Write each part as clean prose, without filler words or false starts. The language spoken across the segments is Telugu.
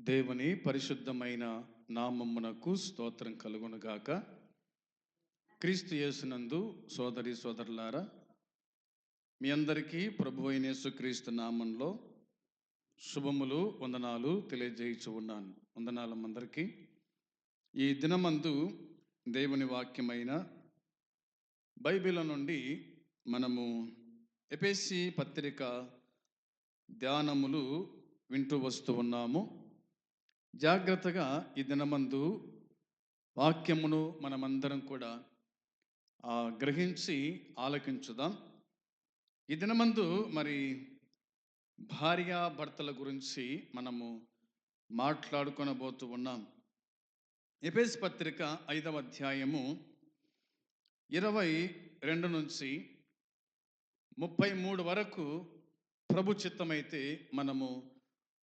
దేవుని పరిశుద్ధమైన నామమునకు స్తోత్రం కలుగునుగాక. క్రీస్తు యేసునందు సోదరి సోదరులారా, మీ అందరికీ ప్రభువైన యేసుక్రీస్తు నామంలో శుభములు వందనాలు తెలియజేయుచు ఉన్నాను. వందనాలు అందరికీ. ఈ దినమందు దేవుని వాక్యమైన బైబిల్ నుండి మనము ఎఫెసీ పత్రిక ధ్యానములు వింటూ వస్తూ ఉన్నాము. జాగ్రత్తగా ఈ దినమందు వాక్యమును మనమందరం కూడా గ్రహించి ఆలకించుదాం. ఈ దినమందు మరి భార్యాభర్తల గురించి మనము మాట్లాడుకొనబోతూ ఉన్నాం. ఎఫెసీ పత్రిక 5వ అధ్యాయము 22 నుంచి 33 వరకు ప్రభు చిత్తమైతే మనము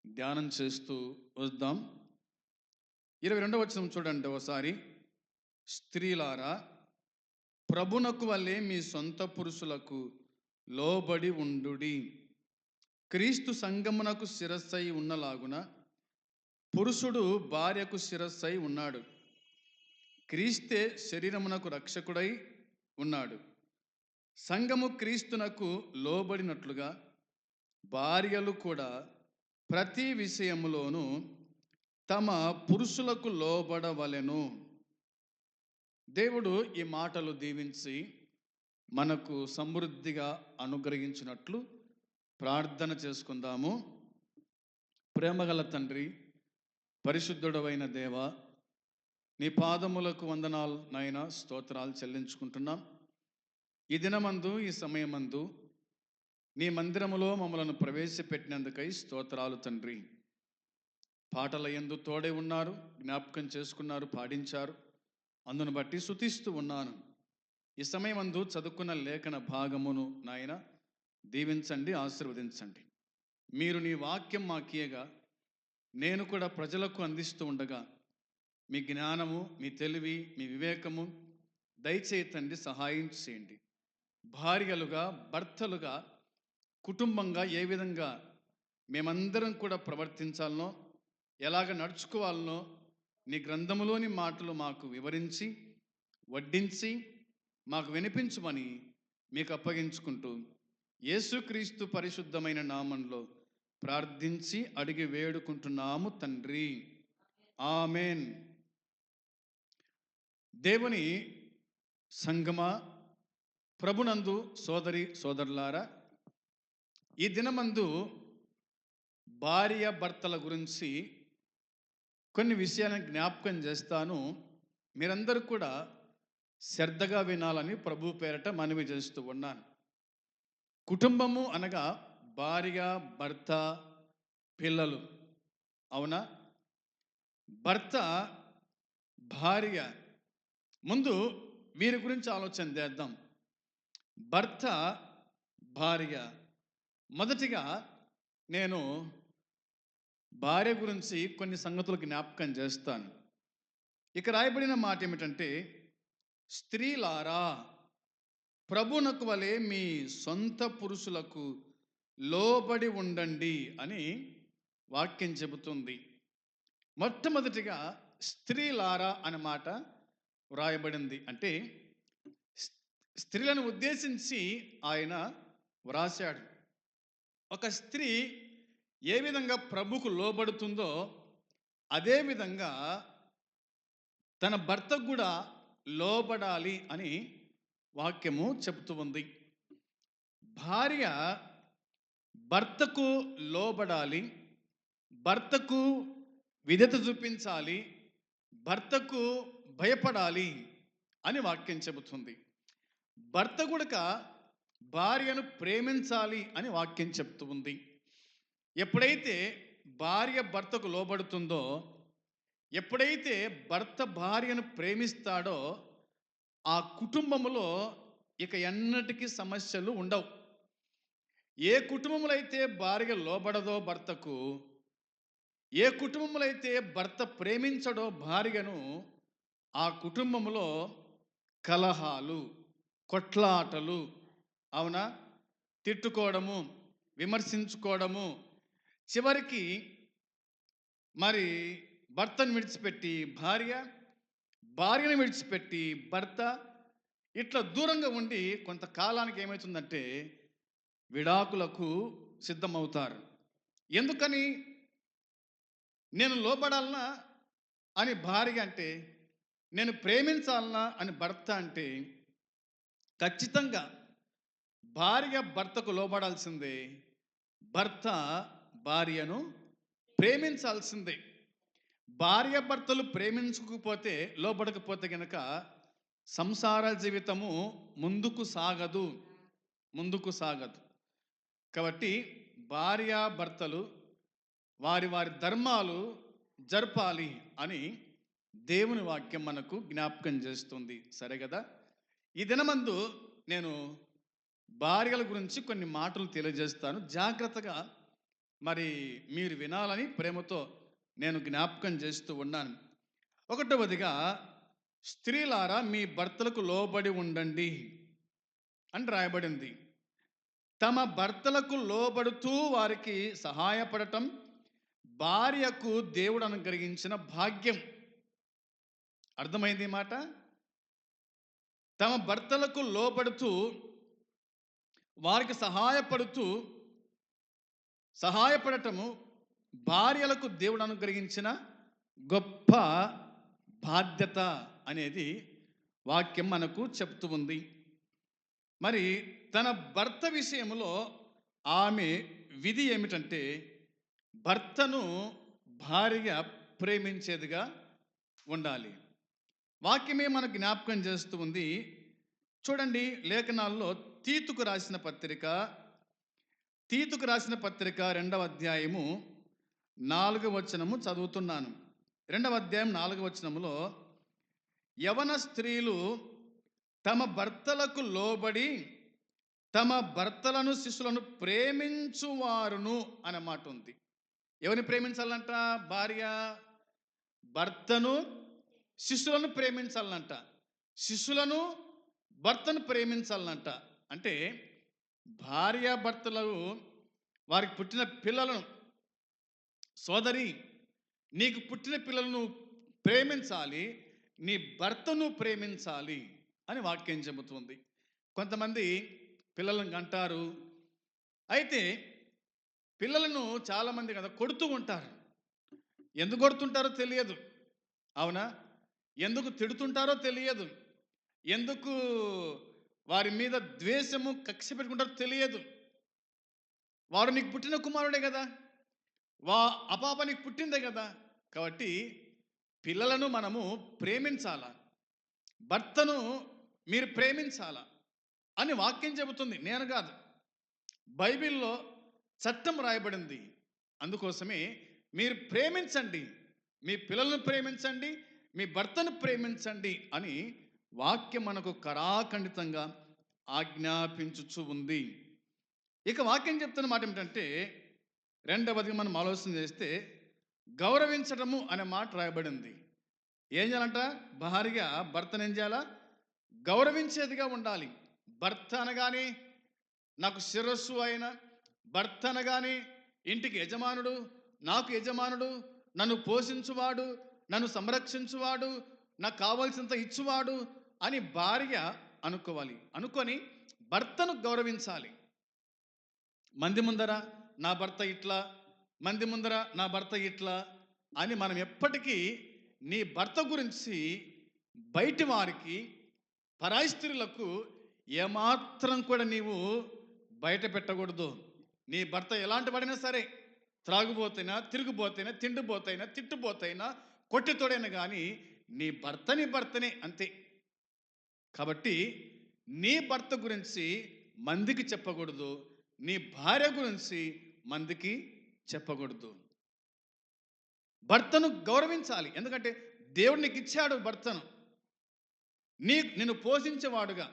ధ్యానం చేస్తూ వద్దాం. 22వ వచనం చూడండి ఒకసారి. స్త్రీలారా, ప్రభునకు వలె మీ సొంత పురుషులకు లోబడి ఉండుడి. క్రీస్తు సంఘమునకు శిరస్సై ఉన్నలాగున పురుషుడు భార్యకు శిరస్సై ఉన్నాడు. క్రీస్తే శరీరమునకు రక్షకుడై ఉన్నాడు. సంఘము క్రీస్తునకు లోబడినట్లుగా భార్యలు కూడా ప్రతి విషయములోనూ తమ పురుషులకు లోబడవలెను. దేవుడు ఈ మాటలు దీవించి మనకు సమృద్ధిగా అనుగ్రహించినట్లు ప్రార్థన చేసుకుందాము. ప్రేమగల తండ్రి, పరిశుద్ధుడవైన దేవ, నీ పాదములకు వందనాలు నాయన, స్తోత్రాలు చెల్లించుకుంటున్నాం. ఈ దినమందు, ఈ సమయమందు నీ మందిరములో మమ్మలను ప్రవేశపెట్టినందుకై స్తోత్రాలు తండ్రి. పాటల యందు తోడే ఉన్నారు, జ్ఞాపకం చేసుకున్నారు, పాడించారు. అందును బట్టి స్తుతిస్తూ ఉన్నాను. ఈ సమయమందు చదువుకున్న లేఖన భాగమును నాయన దీవించండి, ఆశీర్వదించండి. మీరు నీ వాక్యం మాకియగా నేను కూడా ప్రజలకు అందిస్తూ ఉండగా మీ జ్ఞానము, మీ తెలివి, మీ వివేకము దయచేతండి, సహాయం చేయండి. భార్యలుగా, భర్తలుగా, కుటుంబంగా ఏ విధంగా మేమందరం కూడా ప్రవర్తించాలనో, ఎలాగ నడుచుకోవాలనో నీ గ్రంథములోని మాటలు మాకు వివరించి వడ్డించి మాకు వినిపించమని మీకు అప్పగించుకుంటూ యేసుక్రీస్తు పరిశుద్ధమైన నామంలో ప్రార్థించి అడిగి వేడుకుంటున్నాము తండ్రి, ఆమెన్. దేవుని సంగమా, ప్రభునందు సోదరి సోదరులారా, ఈ దినమందు భార్య భర్తల గురించి కొన్ని విషయాలను జ్ఞాపకం చేస్తాను. మీరందరూ కూడా శ్రద్ధగా వినాలని ప్రభు పేరట మనవి చేస్తూ ఉన్నాను. కుటుంబము అనగా భార్య, భర్త, పిల్లలు. అవునా? భర్త, భార్య. ముందు వీరి గురించి ఆలోచన చేద్దాం. భర్త, భార్య. మొదటిగా నేను భార్య గురించి కొన్ని సంగతులు జ్ఞాపకం చేస్తాను. ఇక రాయబడిన మాట ఏమిటంటే, స్త్రీలారా, ప్రభునకు వలె మీ సొంత పురుషులకు లోబడి ఉండండి అని వాక్యం చెబుతుంది. మొట్టమొదటిగా స్త్రీలారా అనే మాట వ్రాయబడింది. అంటే స్త్రీలను ఉద్దేశించి ఆయన వ్రాశాడు. ఒక స్త్రీ ఏ విధంగా ప్రభుకు లోబడుతుందో అదేవిధంగా తన భర్తకు కూడా లోబడాలి అని వాక్యము చెబుతూ ఉంది. భార్య భర్తకు లోబడాలి, భర్తకు విధేయత చూపించాలి, భర్తకు భయపడాలి అని వాక్యం చెబుతుంది. భర్త కూడా భార్యను ప్రేమించాలి అని వాక్యం చెప్తూ ఉంది. ఎప్పుడైతే భార్య భర్తకు లోబడుతుందో, ఎప్పుడైతే భర్త భార్యను ప్రేమిస్తాడో ఆ కుటుంబంలో ఇక ఎన్నటికీ సమస్యలు ఉండవు. ఏ కుటుంబంలో అయితే భార్య లోబడదో భర్తకు, ఏ కుటుంబంలో అయితే భర్త ప్రేమించడో భార్యను, ఆ కుటుంబంలో కలహాలు, కొట్లాటలు, అవునా, తిట్టుకోవడము, విమర్శించుకోవడము, చివరికి మరి భర్తను విడిచిపెట్టి భార్య, భార్యను విడిచిపెట్టి భర్త, ఇట్లా దూరంగా ఉండి కొంతకాలానికి ఏమవుతుందంటే విడాకులకు సిద్ధమవుతారు. ఎందుకని? నేను లోబడాలనా అని భార్య అంటే, నేను ప్రేమించాలనా అని భర్త అంటే, ఖచ్చితంగా భార్య భర్తకు లోబడాల్సిందే, భర్త భార్యను ప్రేమించాల్సిందే. భార్య భర్తలు ప్రేమించకపోతే, లోబడకపోతే గనక సంసార జీవితము ముందుకు సాగదు, ముందుకు సాగదు. కాబట్టి భార్య భర్తలు వారి వారి ధర్మాలు జరపాలి అని దేవుని వాక్యం మనకు జ్ఞాపకం చేస్తుంది. సరే కదా? ఈ దినమందు నేను భార్యల గురించి కొన్ని మాటలు తెలియజేస్తాను. జాగ్రత్తగా మరి మీరు వినాలని ప్రేమతో నేను జ్ఞాపకం చేస్తూ ఉన్నాను. ఒకటవదిగా, స్త్రీలారా మీ భర్తలకు లోబడి ఉండండి అని రాయబడింది. తమ భర్తలకు లోబడుతూ వారికి సహాయపడటం భార్యకు దేవుడు అనుగ్రహించిన భాగ్యం. అర్థమైంది ఈ మాట? తమ భర్తలకు లోబడుతూ వారికి సహాయపడటము భార్యలకు దేవుడు అనుగ్రహించిన గొప్ప బాధ్యత అనేది వాక్యం మనకు చెప్తూ ఉంది. మరి తన భర్త విషయంలో ఆమె విధి ఏమిటంటే, భర్తను భార్య ప్రేమించేదిగా ఉండాలి. వాక్యమే మనకు జ్ఞాపకం చేస్తూ ఉంది. చూడండి, లేఖనాల్లో తీతుకు రాసిన పత్రిక 2వ అధ్యాయము 4వ వచనము చదువుతున్నాను. 2వ అధ్యాయం 4వ వచనములో, యవన స్త్రీలు తమ భర్తలకు లోబడి తమ భర్తలను శిష్యులను ప్రేమించువారును అనే మాట ఉంది. ఎవరిని ప్రేమించాలంట? భార్య భర్తను, శిష్యులను ప్రేమించాలంట. శిష్యులను భర్తను ప్రేమించాలంట. అంటే భార్య భర్తలు వారికి పుట్టిన పిల్లలను, సోదరి నీకు పుట్టిన పిల్లలను ప్రేమించాలి, నీ భర్తను ప్రేమించాలి అని వాక్యం చెబుతుంది. కొంతమంది పిల్లలను అంటారు. అయితే పిల్లలను చాలామంది కదా కొడుతూ ఉంటారు. ఎందుకు కొడుతుంటారో తెలియదు. అవునా? ఎందుకు తిడుతుంటారో తెలియదు. ఎందుకు వారి మీద ద్వేషము, కక్ష పెట్టుకుంటారో తెలియదు. వారు నీకు పుట్టిన కుమారుడే కదా, ఆ పాప నీకు పుట్టిందే కదా. కాబట్టి పిల్లలను మనము ప్రేమించాలా, భర్తను మీరు ప్రేమించాలా అని వాక్యం చెబుతుంది. నేను కాదు, బైబిల్లో చట్టం రాయబడింది. అందుకోసమే మీరు ప్రేమించండి, మీ పిల్లలను ప్రేమించండి, మీ భర్తను ప్రేమించండి అని వాక్యం మనకు కరాఖండితంగా ఆజ్ఞాపించుచు ఉంది. ఇక వాక్యం చెప్తున్న మాట ఏమిటంటే, రెండవది మనం ఆలోచన చేస్తే గౌరవించడము అనే మాట రాయబడింది. ఏం చేయాలంట? భార్య భర్తను ఏం చేయాలా? గౌరవించేదిగా ఉండాలి. భర్త అనగానే నాకు శిరస్సు అయిన భర్త అనగానే ఇంటికి యజమానుడు, నాకు యజమానుడు, నన్ను పోషించువాడు, నన్ను సంరక్షించువాడు, నాకు కావాల్సినంత ఇచ్చువాడు అని భార్య అనుకోవాలి. అనుకొని భర్తను గౌరవించాలి. మంది ముందర నా భర్త ఇట్లా, మంది ముందర నా భర్త ఇట్లా అని మనం ఎప్పటికీ నీ భర్త గురించి బయటి వారికి, పరాయి స్త్రీలకు ఏమాత్రం కూడా నీవు బయట పెట్టకూడదు. నీ భర్త ఎలాంటి వాడైనా సరే, త్రాగుబోతైనా, తిరుగుబోతైనా, తిండిబోతైనా, తిట్టుబోతైనా, కొట్టితోడైనా కానీ నీ భర్తనే అంతే. కాబట్టి నీ భర్త గురించి మందికి చెప్పకూడదు, నీ భార్య గురించి మందికి చెప్పకూడదు. భర్తను గౌరవించాలి. ఎందుకంటే దేవుడు నీకు ఇచ్చాడు భర్తను. నిన్ను పోషించేవాడుగా,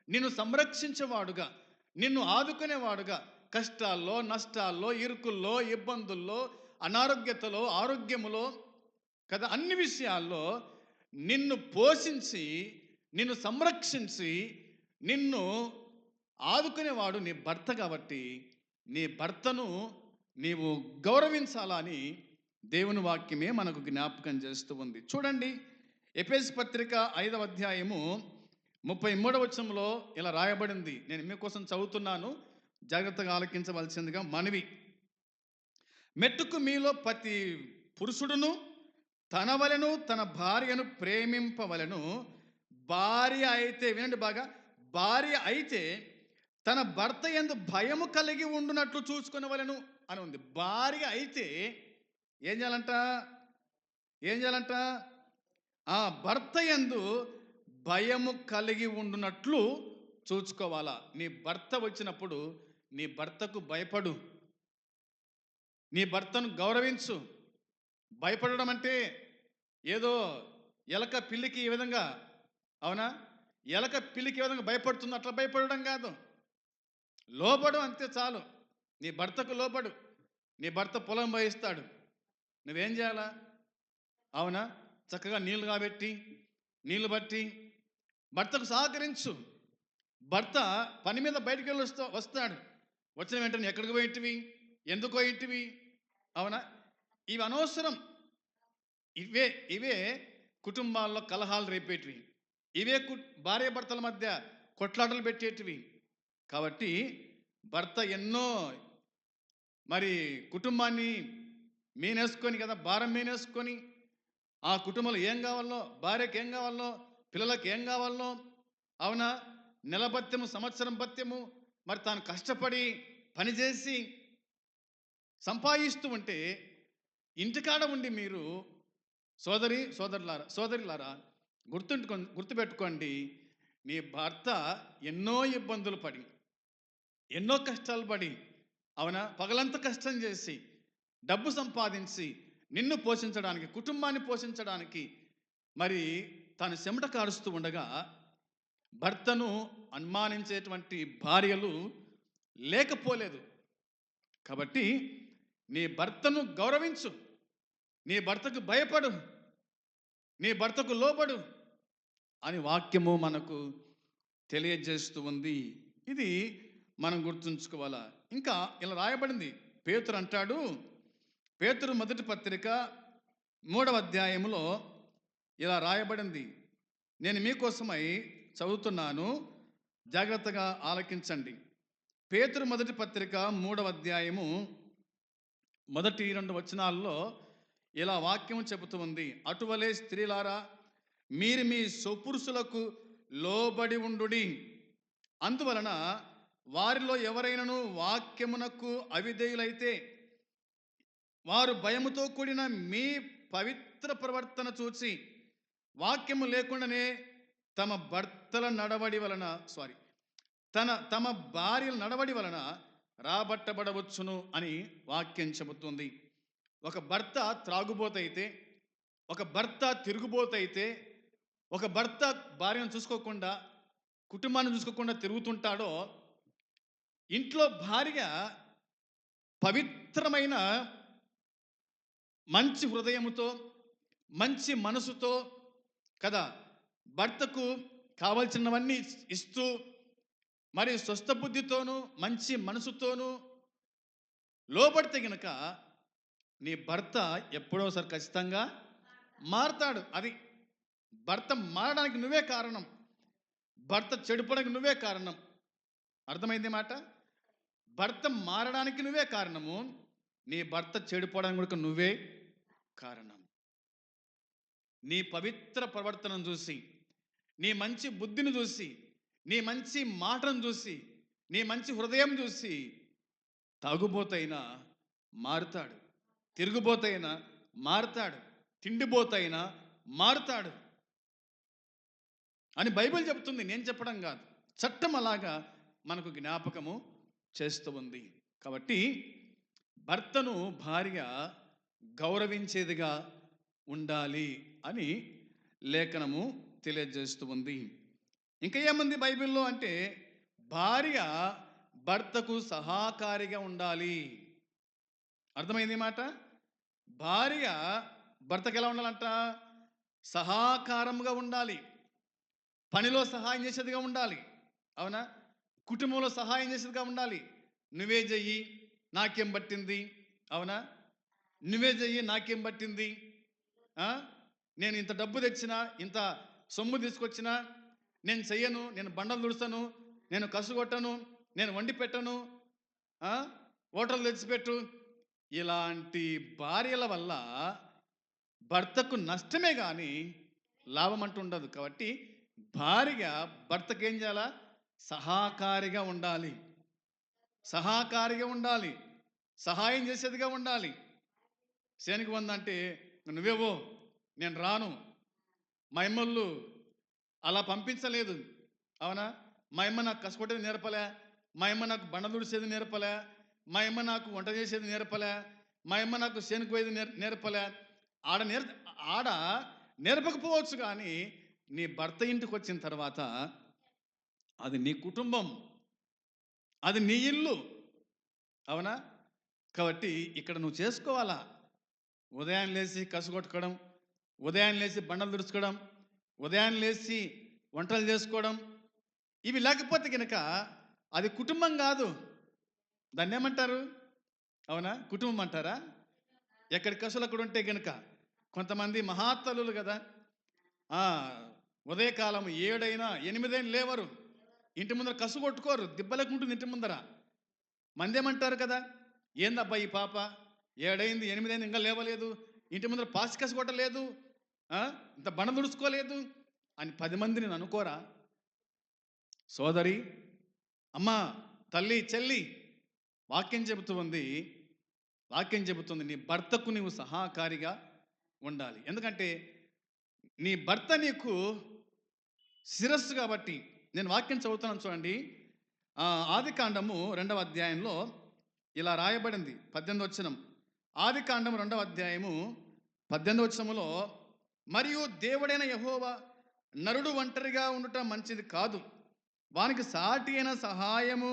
నిన్ను సంరక్షించేవాడుగా, నిన్ను ఆదుకునేవాడుగా, కష్టాల్లో, నష్టాల్లో, ఇరుకుల్లో, ఇబ్బందుల్లో, అనారోగ్యతలో, ఆరోగ్యములో కదా, అన్ని విషయాల్లో నిన్ను పోషించి, నిన్ను సంరక్షించి, నిన్ను ఆదుకునేవాడు నీ భర్త. కాబట్టి నీ భర్తను నీవు గౌరవించాలని దేవుని వాక్యమే మనకు జ్ఞాపకం చేస్తూ ఉంది. చూడండి, ఎఫెసు పత్రిక 5వ అధ్యాయము 33వ వచనంలో ఇలా రాయబడింది. నేను మీకోసం చదువుతున్నాను, జాగ్రత్తగా ఆలకించవలసిందిగా మనవి. మెట్టుకు మీలో ప్రతి పురుషుడును తన వలెను తన భార్యను ప్రేమింపవలెను. భార్య అయితే, వినండి బాగా, భార్య అయితే తన భర్త యందు భయము కలిగి ఉండునట్లు చూసుకొనవలెను అని ఉంది. భార్య అయితే ఏం చేయాలంట? ఏం చేయాలంట? ఆ భర్త యందు భయము కలిగి ఉండునట్లు చూసుకోవాలా. నీ భర్త వచ్చినప్పుడు నీ భర్తకు భయపడు, నీ భర్తను గౌరవించు. భయపడడం అంటే ఏదో ఎలక పిల్లికి ఈ విధంగా, అవునా, ఎలక పిల్లికి ఏ విధంగా భయపడుతుంది అట్లా భయపడడం కాదు. లోబడు, అంతే చాలు. నీ భర్తకు లోబడు. నీ భర్త పొలం వహిస్తాడు, నువ్వేం చేయాలా? అవునా, చక్కగా నీళ్లు కాబెట్టి నీళ్లు బట్టి భర్తకు సహకరించు. భర్త పని మీద బయటికి వెళ్ళి వస్తాడు. వచ్చిన వెంటనే ఎక్కడికి పోయింటివి, ఎందుకు పోయింటివి, అవునా, ఇవి అనవసరం. ఇవే ఇవే కుటుంబాల్లో కలహాలు రేపేటివి. ఇవే భార్య భర్తల మధ్య కొట్లాటలు పెట్టేటివి. కాబట్టి భర్త ఎన్నో మరి కుటుంబాన్ని మీనేసుకొని కదా, భారం మీనేసుకొని ఆ కుటుంబంలో ఏం కావాలనో, భార్యకి ఏం కావాలనో, పిల్లలకు ఏం కావాలనో, అవునా, నెల భత్యము, సంవత్సరం భత్యము, మరి తాను కష్టపడి పనిచేసి సంపాదిస్తూ ఉంటే ఇంటికాడ ఉండి మీరు సోదరిలారా గుర్తుపెట్టుకోండి, నీ భర్త ఎన్నో ఇబ్బందులు పడి, ఎన్నో కష్టాలు పడి, అవునా, పగలంతా కష్టం చేసి డబ్బు సంపాదించి నిన్ను పోషించడానికి, కుటుంబాన్ని పోషించడానికి మరి తాను చెమట కారుస్తూ ఉండగా భర్తను అనుమానించేటువంటి భార్యలు లేకపోలేదు. కాబట్టి నీ భర్తను గౌరవించు, నీ భర్తకు భయపడు, నీ భర్తకు లోబడు అని వాక్యము మనకు తెలియజేస్తూ ఉంది. ఇది మనం గుర్తుంచుకోవాలా. ఇంకా ఇలా రాయబడింది. పేతురు అంటాడు, పేతురు మొదటి పత్రిక 3వ అధ్యాయంలో ఇలా రాయబడింది. నేను మీకోసమై చదువుతున్నాను, జాగ్రత్తగా ఆలకించండి. పేతురు మొదటి పత్రిక 3వ అధ్యాయము మొదటి 2 వచనాల్లో ఇలా వాక్యం చెబుతూ ఉంది. అటువలే స్త్రీలారా, మీరు మీ స్వపురుషులకు లోబడి ఉండుడి. అందువలన వారిలో ఎవరైనాను వాక్యమునకు అవిధేయులైతే వారు భయముతో కూడిన మీ పవిత్ర ప్రవర్తన చూసి వాక్యము లేకుండానే తమ భర్తల నడవడి వలన తమ భార్యల నడవడి వలన రాబట్టబడవచ్చును అని వాక్యం చెబుతుంది. ఒక భర్త త్రాగుబోతైతే, ఒక భర్త తిరుగుబోతైతే, ఒక భర్త భార్యను చూసుకోకుండా, కుటుంబాన్ని చూసుకోకుండా తిరుగుతుంటాడో, ఇంట్లో భార్య పవిత్రమైన మంచి హృదయముతో, మంచి మనసుతో కదా భర్తకు కావలసినవన్నీ ఇస్తూ, మరి స్వస్థ బుద్ధితోనూ మంచి మనసుతోనూ లోబడితే గనక నీ భర్త ఎప్పుడోసారి ఖచ్చితంగా మారతాడు. అది భర్త మారడానికి నువ్వే కారణం, భర్త చెడిపోవడానికి నువ్వే కారణం. అర్థమైంది మాట? భర్త మారడానికి నువ్వే కారణము, నీ భర్త చెడిపోవడానికి కూడా నువ్వే కారణం. నీ పవిత్ర ప్రవర్తనను చూసి, నీ మంచి బుద్ధిని చూసి, నీ మంచి మాటను చూసి, నీ మంచి హృదయం చూసి తాగుబోతైనా మారుతాడు, తిరుగుబోతైనా మారుతాడు, తిండిబోతైనా మారుతాడు అని బైబిల్ చెబుతుంది, నేను చెప్పడం కాదు. చట్టం అలాగా మనకు జ్ఞాపకము చేస్తూ ఉంది. కాబట్టి భర్తను భార్య గౌరవించేదిగా ఉండాలి అని లేఖనము తెలియజేస్తూ ఉంది. ఇంకా ఏముంది బైబిల్లో అంటే, భార్య భర్తకు సహకారిగా ఉండాలి. అర్థమైంది మాట? భార్య భర్తకు ఎలా ఉండాలంట? సహకారంగా ఉండాలి, పనిలో సహాయం చేసేదిగా ఉండాలి, అవునా, కుటుంబంలో సహాయం చేసేదిగా ఉండాలి. నువ్వే చెయ్యి, నాకేం పట్టింది, అవునా, నువ్వే చెయ్యి, నాకేం పట్టింది? ఆ? నేను ఇంత డబ్బు తెచ్చినా, ఇంత సొమ్ము తీసుకొచ్చినా నేను చెయ్యను, నేను బండలు దుడుస్తాను, నేను కసుగొట్టను, నేను వండి పెట్టను, ఆ? హోటల్ తెచ్చిపెట్టు. ఇలాంటి భార్యల వల్ల భర్తకు నష్టమే కానీ లాభం అంటూ ఉండదు. కాబట్టి భార్య భర్తకు ఏం చేయాలా? సహాకారిగా ఉండాలి, సహాకారిగా ఉండాలి, సహాయం చేసేదిగా ఉండాలి. సేనికి వందంటే నువ్వేవో, నేను రాను, మా అమ్మళ్ళు అలా పంపించలేదు, అవునా? మా అమ్మ నాకు కష్టపడేది నేర్పలే, మా అమ్మ నాకు బండ దుడిసేది నేర్పలే, మా అమ్మ నాకు వంట చేసేది నేర్పలే, మా అమ్మ నాకు సేనుకు పోయేది నేర్పలే. ఆడ ఆడ నేర్పకపోవచ్చు, కానీ నీ భర్త ఇంటికి వచ్చిన తర్వాత అది నీ కుటుంబం, అది నీ ఇల్లు, అవునా? కాబట్టి ఇక్కడ నువ్వు చేసుకోవాలా. ఉదయం లేచి కసుగొట్టుకోవడం, ఉదయం లేచి బండలు దుడుచుకోవడం, ఉదయం లేచి వంటలు చేసుకోవడం, ఇవి లేకపోతే కనుక అది కుటుంబం కాదు. దాన్ని ఏమంటారు? అవునా? కుటుంబం అంటారా? ఎక్కడి కసులు అక్కడ ఉంటే కనుక. కొంతమంది మహాతల్లులు కదా, ఉదయకాలం 7 అయినా 8 అయినా లేవరు, ఇంటి ముందర కసు కొట్టుకోరు, దిబ్బలకుంటుంది ఇంటి ముందర. మంది ఏమంటారు కదా, ఏందబ్బా ఈ పాప 7 అయింది 8 అయింది ఇంకా లేవలేదు, ఇంటి ముందర పాసి కసు కొట్టలేదు, ఇంత బండ దుడుచుకోలేదు అని 10 మంది నేను అనుకోరా? సోదరి, అమ్మ, తల్లి, చెల్లి, వాక్యం చెబుతూ ఉంది, వాక్యం చెబుతుంది నీ భర్తకు నీవు సహాకారిగా ఉండాలి. ఎందుకంటే నీ భర్త నీకు శిరస్సు కాబట్టి. నేను వాక్యం చదువుతున్నాను చూడండి. ఆది కాండము 2వ అధ్యాయంలో ఇలా రాయబడింది, 18వ వచనం. ఆది కాండము 2వ అధ్యాయము 18వ వచనములో, మరియు దేవుడైన యెహోవా నరుడు ఒంటరిగా ఉండటం మంచిది కాదు, వానికి సాటి అయిన సహాయము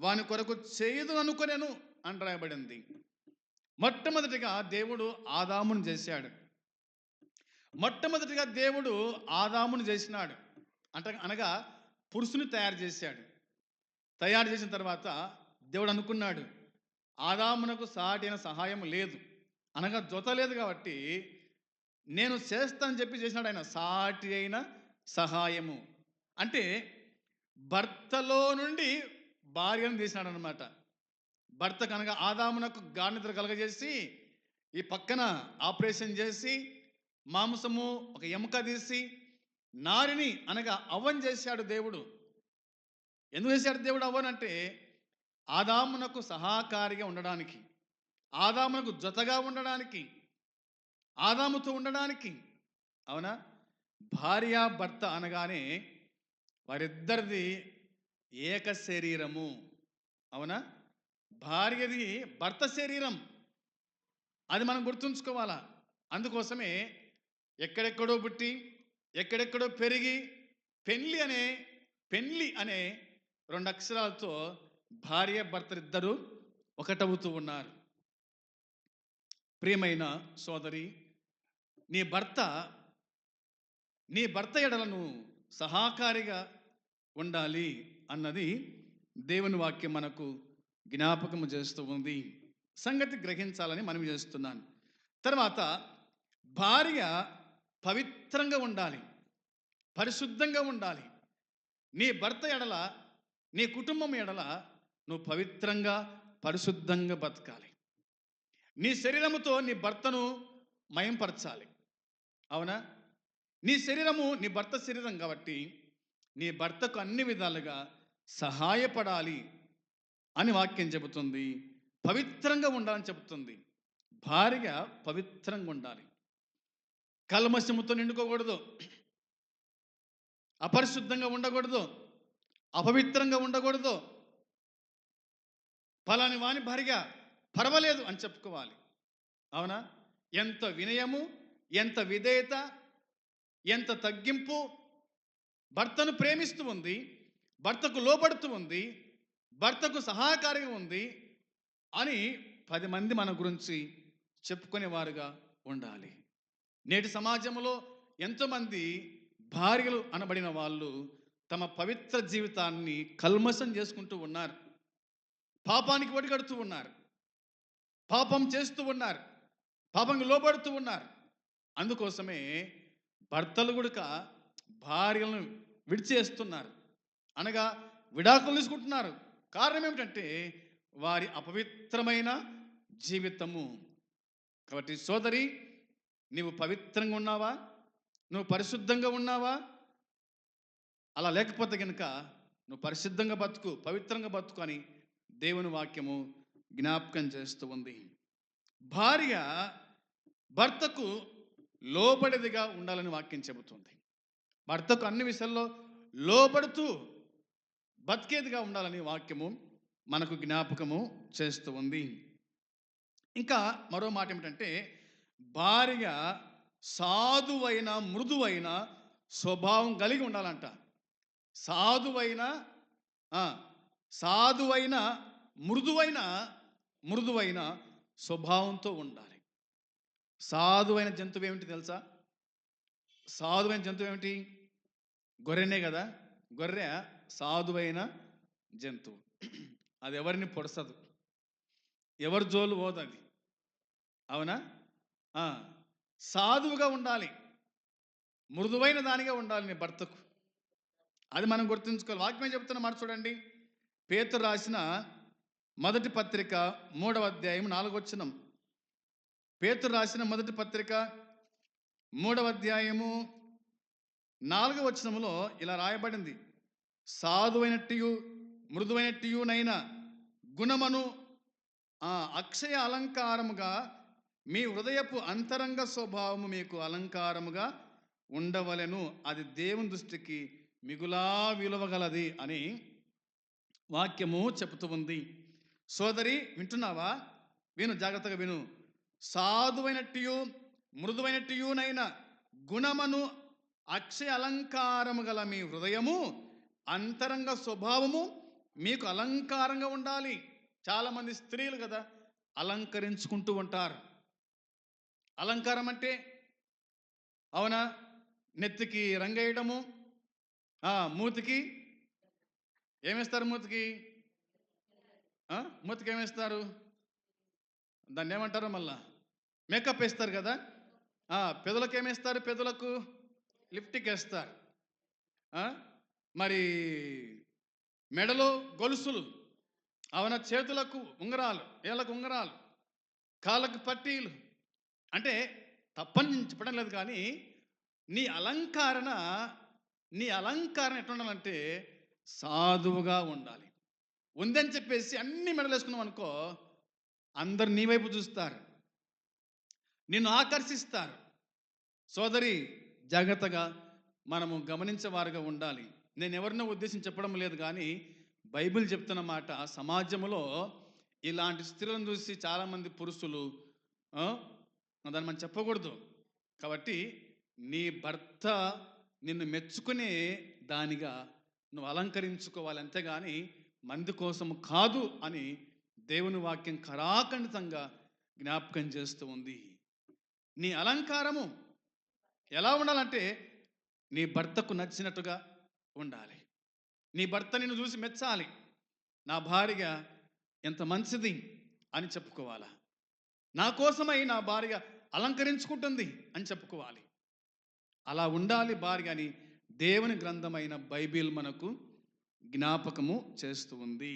వాని కొరకు చేయదు అనుకొనెను అని రాయబడింది. మొట్టమొదటిగా దేవుడు ఆదామును చేశాడు. మొట్టమొదటిగా దేవుడు ఆదామును చేసినాడు అనగా పురుషుని తయారు చేశాడు. తయారు చేసిన తర్వాత దేవుడు అనుకున్నాడు, ఆదామునకు సాటి అయిన సహాయం లేదు, అనగా జొత లేదు, కాబట్టి నేను చేస్తానని చెప్పి చేసినాడు ఆయన సాటి అయిన సహాయము. అంటే భర్తలో నుండి భార్యను తీసినాడు అనమాట. భర్త కనుక ఆదామునకు గాఢనిద్ర కలగజేసి ఈ పక్కన ఆపరేషన్ చేసి మాంసము ఒక ఎముక తీసి నారిని అనగా అవ్వని చేశాడు దేవుడు. ఎందుకు చేశాడు దేవుడు అవ్వనంటే ఆదామునకు సహాకారిగా ఉండడానికి, ఆదామునకు జతగా ఉండడానికి, ఆదాముతో ఉండడానికి. అవునా? భార్య భర్త అనగానే వారిద్దరిది ఏక శరీరము. అవునా? భార్యది భర్త శరీరం, అది మనం గుర్తుంచుకోవాలా. అందుకోసమే ఎక్కడెక్కడో పుట్టి ఎక్కడెక్కడో పెరిగి పెళ్ళి అనే 2 అక్షరాలతో భార్య భర్తలిద్దరూ ఒకటవుతూ ఉన్నారు. ప్రియమైన సోదరి, నీ భర్త ఎడలను సహాకారిగా ఉండాలి అన్నది దేవుని వాక్యం మనకు జ్ఞాపకము చేస్తూ ఉంది. సంగతి గ్రహించాలని మనం చేస్తున్నాను. తర్వాత భార్య పవిత్రంగా ఉండాలి, పరిశుద్ధంగా ఉండాలి. నీ భర్త ఎడల, నీ కుటుంబం ఎడల నువ్వు పవిత్రంగా పరిశుద్ధంగా బతకాలి. నీ శరీరముతో నీ భర్తను మయంపరచాలి. అవునా? నీ శరీరము నీ భర్త శరీరం కాబట్టి నీ భర్తకు అన్ని విధాలుగా సహాయపడాలి అని వాక్యం చెబుతుంది. పవిత్రంగా ఉండాలని చెబుతుంది. భార్య పవిత్రంగా ఉండాలి, కల్మషముతో నిండుకోకూడదు, అపరిశుద్ధంగా ఉండకూడదు, అపవిత్రంగా ఉండకూడదు. ఫలాని వాని భార్య పర్వాలేదు అని చెప్పుకోవాలి. అవునా? ఎంత వినయము, ఎంత విధేయత, ఎంత తగ్గింపు, భర్తను ప్రేమిస్తూ ఉంది, భర్తకు లోబడుతూ ఉంది, భర్తకు సహాయకారిగా ఉంది అని 10 మంది మన గురించి చెప్పుకునేవారుగా ఉండాలి. నేటి సమాజంలో ఎంతోమంది భార్యలు అనబడిన వాళ్ళు తమ పవిత్ర జీవితాన్ని కల్మషం చేసుకుంటూ ఉన్నారు, పాపానికి ఒడిగడుతూ ఉన్నారు, పాపం చేస్తూ ఉన్నారు. పాపంకి లోబడుతూ ఉన్నారు. అందుకోసమే భర్తలు కూడా భార్యలను విడిచేస్తున్నారు, అనగా విడాకులు తీసుకుంటున్నారు. కారణం ఏమిటంటే వారి అపవిత్రమైన జీవితము. కాబట్టి సోదరి, నీవు పవిత్రంగా ఉన్నావా? నువ్వు పరిశుద్ధంగా ఉన్నావా? అలా లేకపోతే కనుక నువ్వు పరిశుద్ధంగా బతుకు, పవిత్రంగా బతుకు అని దేవుని వాక్యము జ్ఞాపకం చేస్తూ ఉంది. భార్య భర్తకు లోబడిదిగా ఉండాలని వాక్యం చెబుతుంది. భర్తకు అన్ని విషయాల్లో లోబడుతూ బతికేదిగా ఉండాలని వాక్యము మనకు జ్ఞాపకము చేస్తూ ఉంది. ఇంకా మరో మాట ఏమిటంటే, భార్య సాధువైన మృదువైన స్వభావం కలిగి ఉండాలంట. సాధువైన సాధువైన మృదువైన స్వభావంతో ఉండాలి. సాధువైన జంతువు ఏమిటి తెలుసా? సాధువైన జంతువు ఏమిటి? గొర్రెనే కదా. గొర్రె సాధువైన జంతువు. అది ఎవరిని పొడసదు, ఎవరి జోలు పోదది. అవునా? సాధువుగా ఉండాలి, మృదువైన దానిగా ఉండాలి నీ భర్తకు. అది మనం గుర్తుంచుకోవాలి. వాక్యం చెప్తున్న మాట చూడండి. పేతురు రాసిన మొదటి పత్రిక 3వ అధ్యాయం 4వ వచనం. పేతురు రాసిన మొదటి పత్రిక 3వ అధ్యాయము 4వ వచనములో ఇలా రాయబడింది: సాధువైనట్టు మృదువైనట్టునైన గుణమును అక్షయ అలంకారముగా మీ హృదయపు అంతరంగ స్వభావము మీకు అలంకారముగా ఉండవలెను, అది దేవుని దృష్టికి మిగులా విలువగలది అని వాక్యము చెబుతూ ఉంది. సోదరి, వింటున్నావా? విను, జాగ్రత్తగా విను. సాధువైనట్టు మృదువైనట్టునైన గుణమును అక్షయ అలంకారము గల మీ హృదయము అంతరంగ స్వభావము మీకు అలంకారంగా ఉండాలి. చాలామంది స్త్రీలు కదా అలంకరించుకుంటూ ఉంటారు. అలంకారం అంటే, అవునా, నెత్తికి రంగేయడము, మూతికి ఏమేస్తారు? మూతికి ఏమేస్తారు? దాన్ని ఏమంటారు? మళ్ళా మేకప్ వేస్తారు కదా. పెదలకు ఏమేస్తారు? పెదలకు లిప్టిక్ వేస్తారు. మరి మెడలో గొలుసులు, అవునా, చేతులకు ఉంగరాలు, ఏళ్ళకు ఉంగరాలు, కాళ్ళకు పట్టీలు. అంటే తప్పని చెప్పడం లేదు, కానీ నీ అలంకరణ ఎట్లా ఉండాలంటే సాధువుగా ఉండాలి. ఉందని చెప్పేసి అన్ని మెడలు వేసుకున్నాం అనుకో, అందరు నీ వైపు చూస్తారు, నిన్ను ఆకర్షిస్తారు. సోదరి, జాగ్రత్తగా మనము గమనించేవారుగా ఉండాలి. నేను ఎవరినో ఉద్దేశించి చెప్పడం లేదు, కానీ బైబిల్ చెప్తున్న మాట. సమాజంలో ఇలాంటి స్త్రీలను చూసి చాలామంది పురుషులు దాన్ని మనం చెప్పకూడదు. కాబట్టి నీ భర్త నిన్ను మెచ్చుకునే దానిగా నువ్వు అలంకరించుకోవాలి, అంతేగాని మంది కోసం కాదు అని దేవుని వాక్యం ఖరాఖండితంగా జ్ఞాపకం చేస్తూ ఉంది. నీ అలంకారము ఎలా ఉండాలంటే నీ భర్తకు నచ్చినట్టుగా ఉండాలి. నీ భర్త నిన్ను చూసి మెచ్చాలి. నా భార్య ఎంత మంచిది అని చెప్పుకోవాలా, నా కోసమై నా భార్య అలంకరించుకుంటుంది అని చెప్పుకోవాలి. అలా ఉండాలి భార్య అని దేవుని గ్రంథమైన బైబిల్ మనకు జ్ఞాపకము చేస్తూ ఉంది.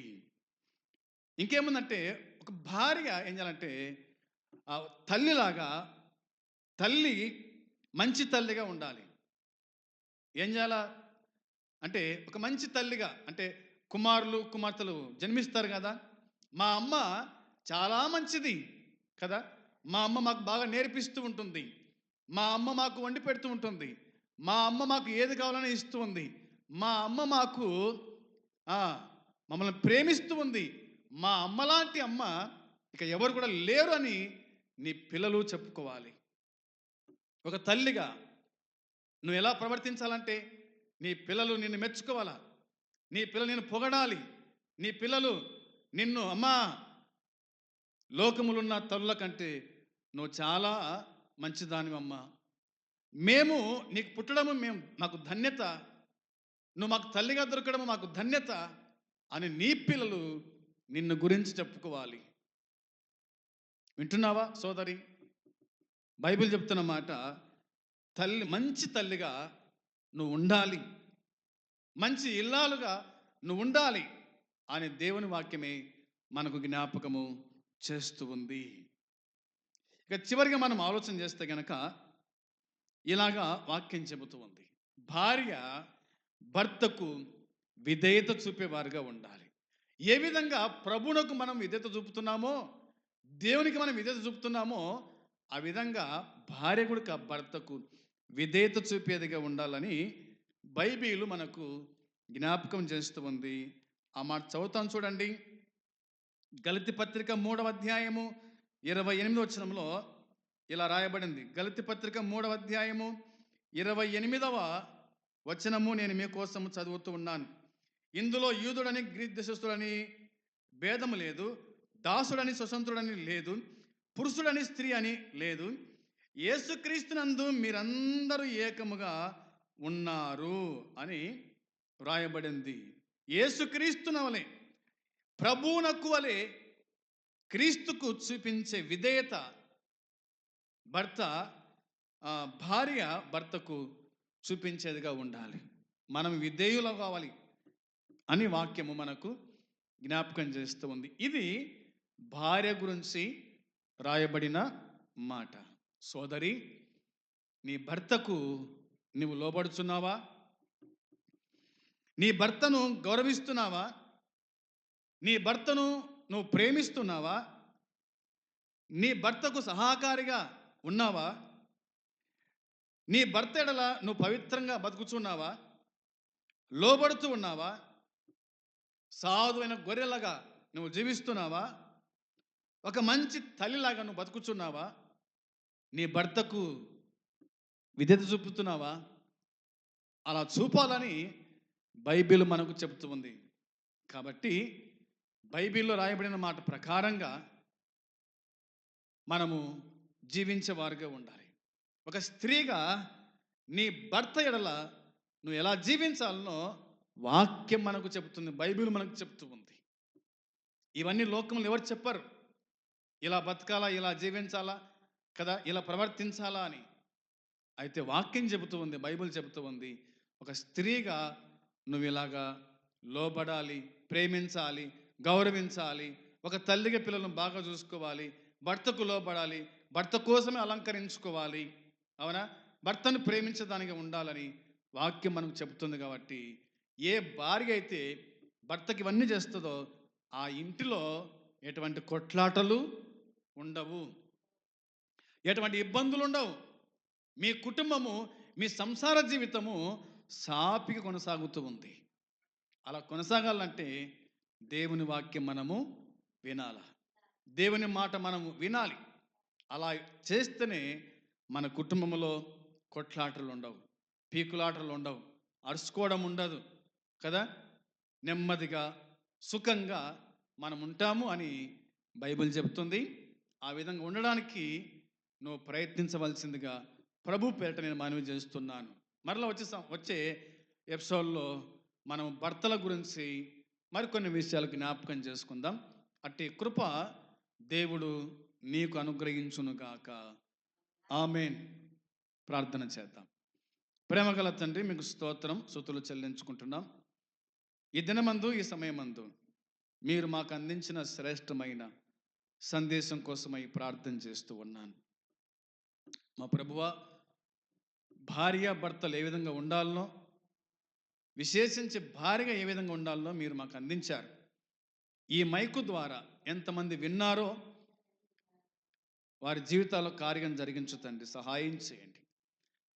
ఇంకేముందంటే, ఒక భార్య ఏం చేయాలంటే తల్లిలాగా, తల్లి మంచి తల్లిగా ఉండాలి. ఏం చేయాలా అంటే, ఒక మంచి తల్లిగా అంటే, కుమారులు కుమార్తెలు జన్మిస్తారు కదా. మా అమ్మ చాలా మంచిది కదా, మా అమ్మ మాకు బాగా నేర్పిస్తూ ఉంటుంది, మా అమ్మ మాకు వండి పెడుతూ ఉంటుంది, మా అమ్మ మాకు ఏది కావాలని ఇస్తూ ఉంది, మా అమ్మ మాకు మమ్మల్ని ప్రేమిస్తూ ఉంది, మా అమ్మలాంటి అమ్మ ఇక ఎవరు కూడా లేరు అని నీ పిల్లలు చెప్పుకోవాలి. ఒక తల్లిగా నువ్వు ఎలా ప్రవర్తించాలంటే, నీ పిల్లలు నిన్ను మెచ్చుకోవాలా, నీ పిల్లలు నిన్ను పొగడాలి, నీ పిల్లలు నిన్ను, అమ్మా, లోకములున్న తల్లుల కంటే నువ్వు చాలా మంచిదానివమ్మా, మేము నీకు పుట్టడము మాకు ధన్యత, నువ్వు మాకు తల్లిగా దొరకడము మాకు ధన్యత అని నీ పిల్లలు నిన్ను గురించి చెప్పుకోవాలి. వింటున్నావా సోదరి? బైబిల్ చెప్తున్న మాట, మంచి తల్లిగా నువ్వు ఉండాలి, మంచి ఇల్లాలుగా నువ్వు ఉండాలి అని దేవుని వాక్యమే మనకు జ్ఞాపకము చేస్తూ ఉంది. ఇక చివరిగా మనం ఆలోచన చేస్తే గనక ఇలాగా వాక్యం చెబుతూ ఉంది, భార్య భర్తకు విధేయత చూపేవారుగా ఉండాలి. ఏ విధంగా ప్రభువునకు మనం విధేయత చూపుతున్నామో, దేవునికి మనం విధేయత చూపుతున్నామో, ఆ విధంగా భార్య కూడా భర్తకు విధేయత చూపేదిగా ఉండాలని బైబిల్ మనకు జ్ఞాపకం చేస్తూ ఉంది. ఆ మాట చదువుతాను చూడండి. గలతీ పత్రిక 3వ అధ్యాయము 28వ వచనంలో ఇలా రాయబడింది. గలతీ పత్రిక 3వ అధ్యాయము 28వ వచనము నేను మీకోసం చదువుతూ ఉన్నాను. ఇందులో యూదుడని గ్రీక్ దేశస్థుడని భేదము లేదు, దాసుడని స్వతంత్రుడని లేదు, పురుషుడని స్త్రీ అని లేదు, యేసుక్రీస్తునందు మీరందరూ ఏకముగా ఉన్నారు అని వ్రాయబడింది. యేసుక్రీస్తున వలె, ప్రభువునకు వలె క్రీస్తుకు చూపించే విధేయత భార్య భర్తకు చూపించేదిగా ఉండాలి. మనం విధేయులు కావాలి అని వాక్యము మనకు జ్ఞాపకం చేస్తూ ఉంది. ఇది భార్య గురించి రాయబడిన మాట. సోదరి, నీ భర్తకు నువ్వు లోబడుచున్నావా? నీ భర్తను గౌరవిస్తున్నావా? నీ భర్తను నువ్వు ప్రేమిస్తున్నావా? నీ భర్తకు సహకారిగా ఉన్నావా? నీ భర్త ఎడల నువ్వు పవిత్రంగా బతుకుచున్నావా? లోబడుతూ ఉన్నావా? సాధువైన గొర్రెలాగా నువ్వు జీవిస్తున్నావా? ఒక మంచి తల్లిలాగా నువ్వు బతుకుచున్నావా? నీ భర్తకు విధేయత చూపుతున్నావా? అలా చూపాలని బైబిల్ మనకు చెబుతూ ఉంది. కాబట్టి బైబిల్లో రాయబడిన మాట ప్రకారంగా మనము జీవించేవారుగా ఉండాలి. ఒక స్త్రీగా నీ భర్త ఎడల నువ్వు ఎలా జీవించాలనో వాక్యం మనకు చెబుతుంది, బైబిల్ మనకు చెబుతూ ఉంది. ఇవన్నీ లోకంలో ఎవరు చెప్పరు. ఇలా బతకాలా, ఇలా జీవించాలా కదా, ఇలా ప్రవర్తించాలా అని. అయితే వాక్యం చెబుతూ ఉంది, బైబిల్ చెబుతూ ఉంది, ఒక స్త్రీగా నువ్వు ఇలాగా లోబడాలి, ప్రేమించాలి, గౌరవించాలి, ఒక తల్లిగా పిల్లలను బాగా చూసుకోవాలి, భర్తకు లోబడాలి, భర్త కోసమే అలంకరించుకోవాలి, అవునా, భర్తను ప్రేమించడానికి ఉండాలని వాక్యం మనకు చెబుతుంది. కాబట్టి ఏ భార్య అయితే భర్తకి ఇవన్నీ చేస్తుందో ఆ ఇంటిలో ఎటువంటి కొట్లాటలు ఉండవు, ఎటువంటి ఇబ్బందులు ఉండవు. మీ కుటుంబము, మీ సంసార జీవితము సాపిగా కొనసాగుతూ ఉంది. అలా కొనసాగాలంటే దేవుని వాక్యం మనము వినాల, దేవుని మాట మనము వినాలి. అలా చేస్తేనే మన కుటుంబంలో కొట్లాటలు ఉండవు, పీకులాటలు ఉండవు, అరుచుకోవడం ఉండదు కదా, నెమ్మదిగా సుఖంగా మనం ఉంటాము అని బైబిల్ చెబుతుంది. ఆ విధంగా ఉండడానికి నువ్వు ప్రయత్నించవలసిందిగా ప్రభు పేరిట నేను మనవి చేస్తున్నాను. మరలా వచ్చే ఎపిసోడ్లో మనం భర్తల గురించి మరికొన్ని విషయాలు జ్ఞాపకం చేసుకుందాం. అట్టి కృప దేవుడు నీకు అనుగ్రహించునుగాక. ఆమేన్. ప్రార్థన చేద్దాం. ప్రేమగల తండ్రి, మీకు స్తోత్రం, స్తుతులు చెల్లించుకుంటున్నాం. ఈ దినమందు, ఈ సమయమందు మీరు మాకు అందించిన శ్రేష్టమైన సందేశం కోసమై ప్రార్థన చేస్తూ ఉన్నాను. మా ప్రభువా, భార్య భర్తలు ఏ విధంగా ఉండాలనో, విశేషించి భార్యగా ఏ విధంగా ఉండాలనో మీరు మాకు అందించారు. ఈ మైకు ద్వారా ఎంతమంది విన్నారో వారి జీవితాల్లో కార్యం జరిగించు తండ్రి, సహాయం చేయండి.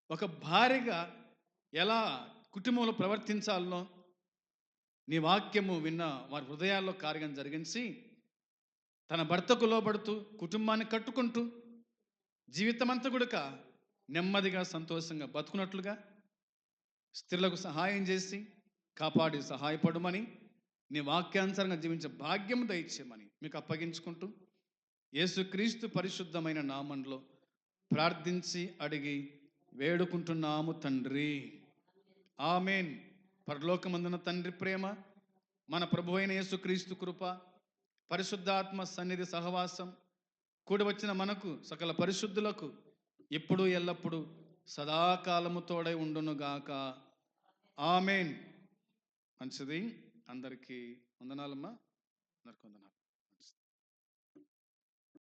ఒక భార్యగా ఎలా కుటుంబంలో ప్రవర్తించాలనో నీ వాక్యము విన్న వారి హృదయాల్లో కార్యం జరిగించి తన భర్తకు లోబడుతూ కుటుంబాన్ని కట్టుకుంటూ జీవితమంతా కూడా నెమ్మదిగా సంతోషంగా బతుకున్నట్లుగా స్త్రీలకు సహాయం చేసి కాపాడి సహాయపడమని, నీ వాక్యానుసారంగా జీవించే భాగ్యం దయచేయమని మీకు అప్పగించుకుంటూ యేసుక్రీస్తు పరిశుద్ధమైన నామంలో ప్రార్థించి అడిగి వేడుకుంటున్నాము తండ్రి. ఆమేన్. పరలోకమందున తండ్రి ప్రేమ, మన ప్రభు అయిన యేసుక్రీస్తు కృప, పరిశుద్ధాత్మ సన్నిధి సహవాసం, కూడి వచ్చిన మనకు సకల పరిశుద్ధులకు ఇప్పుడు ఎల్లప్పుడు సదాకాలము తోడై ఉండునుగాక. ఆమెన్. మంచిది. అందరికీ వందనాలమ్మా. అందరికీ వందనాలు.